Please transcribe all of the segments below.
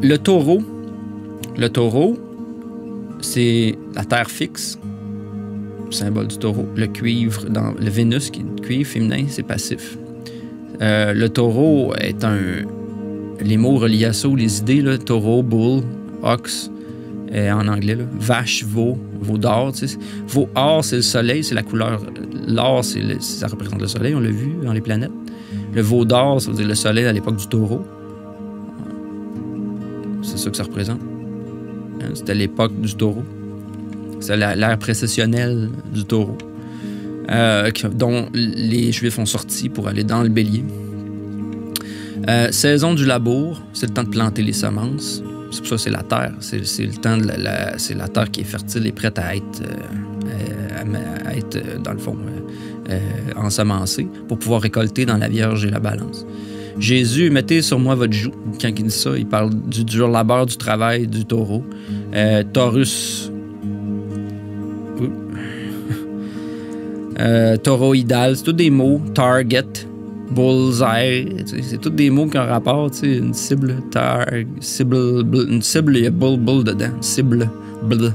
Le taureau, c'est la terre fixe, symbole du taureau. Le cuivre, dans le Vénus, qui est le cuivre féminin, c'est passif. Le taureau est les mots reliés à ça, ou les idées, là, taureau, bull, ox, en anglais, là, vache, veau, veau d'or. Tu sais. Veau or, c'est le soleil, c'est la couleur. L'or, ça représente le soleil, on l'a vu dans les planètes. Le veau d'or, ça veut dire le soleil à l'époque du taureau. C'est ça que ça représente. C'était l'époque du taureau. C'est l'ère précessionnelle du taureau, dont les Juifs ont sorti pour aller dans le bélier. Saison du labour, c'est le temps de planter les semences. C'est pour ça que c'est la terre. C'est le temps c'est la terre qui est fertile et prête à être, dans le fond, ensemencée pour pouvoir récolter dans la Vierge et la Balance. Jésus, mettez sur moi votre joug. Quand il dit ça, il parle du dur labeur, du travail du taureau. Taurus. Tauroïdal, c'est tous des mots. Target, bullseye, c'est tous des mots qui ont rapport, une cible, une cible, il y a bull dedans, cible, bl,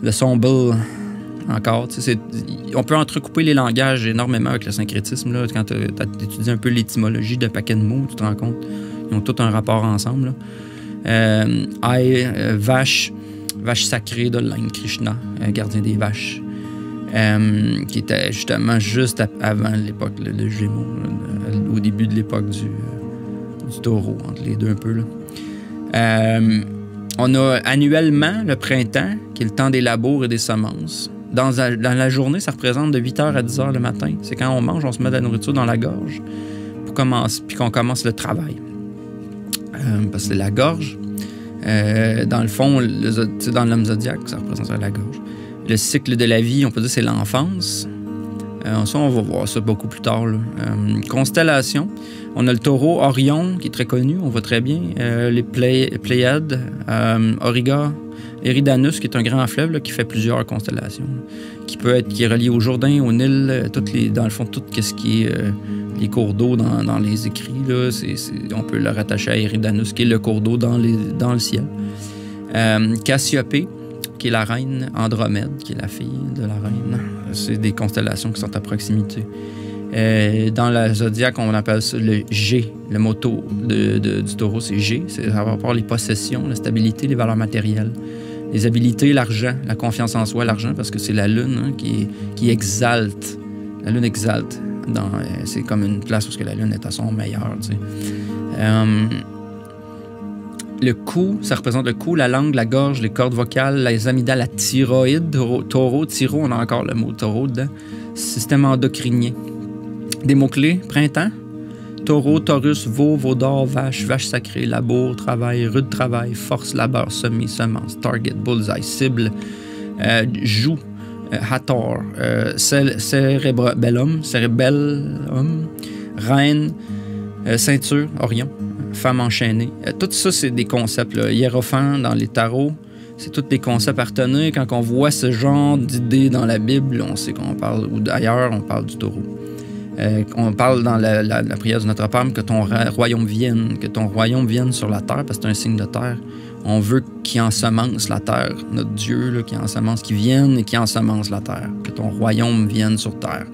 le son bull, encore, on peut entrecouper les langages énormément avec le syncrétisme, là, quand tu étudies un peu l'étymologie de paquets de mots, tu te rends compte, ils ont tous un rapport ensemble, vache sacrée de l'Inde Krishna, gardien des vaches. Qui était justement juste avant l'époque de Gémeaux, au début de l'époque du taureau, entre les deux un peu. Là. On a annuellement le printemps, qui est le temps des labours et des semences. Dans la journée, ça représente de 8h à 10h le matin. C'est quand on mange, on se met de la nourriture dans la gorge, puis qu'on commence le travail. Parce que c'est la gorge. Dans le fond, dans l'homme zodiaque, ça représente la gorge. Le cycle de la vie, on peut dire c'est l'enfance. Ça, on va voir ça beaucoup plus tard. Constellation, on a le taureau Orion, qui est très connu, on voit très bien. Les Pléiades, Auriga, Eridanus, qui est un grand fleuve là, qui fait plusieurs constellations. Qui est relié au Jourdain, au Nil, dans le fond, tout ce qui est les cours d'eau dans les écrits. Là, on peut le rattacher à Eridanus, qui est le cours d'eau dans le ciel. Cassiopée, qui est la reine, Andromède, qui est la fille de la reine. C'est des constellations qui sont à proximité. Dans la zodiaque, on appelle ça le G. Le motto du taureau, c'est G. Ça va rapport les possessions, la stabilité, les valeurs matérielles. Les habiletés, l'argent, la confiance en soi, l'argent, parce que c'est la lune qui exalte. La lune exalte. C'est comme une place où la lune est à son meilleur. Tu sais. Le cou, ça représente le cou, la langue, la gorge, les cordes vocales, les amygdales, la thyroïde, taureau, on a encore le mot taureau dedans. Système endocrinien. Des mots-clés, printemps, taureau, taurus, veau, veau d'or, vache, vache sacrée, labour, travail, rude travail, force, labeur, semis, semence, target, bullseye, cible, joug, hathor, cérébellum, reine, ceinture, Orion. Femme enchaînée. Tout ça, c'est des concepts. Là. Hiérophant dans les tarots, c'est tous des concepts à retenir. Quand on voit ce genre d'idées dans la Bible, on sait qu'on parle, ou d'ailleurs, on parle du taureau. On parle dans la prière du Notre Père que ton royaume vienne sur la terre, parce que c'est un signe de terre. On veut qu'il ensemence la terre. Notre Dieu, là, qui ensemence, qui vienne et qui ensemence la terre. Que ton royaume vienne sur terre.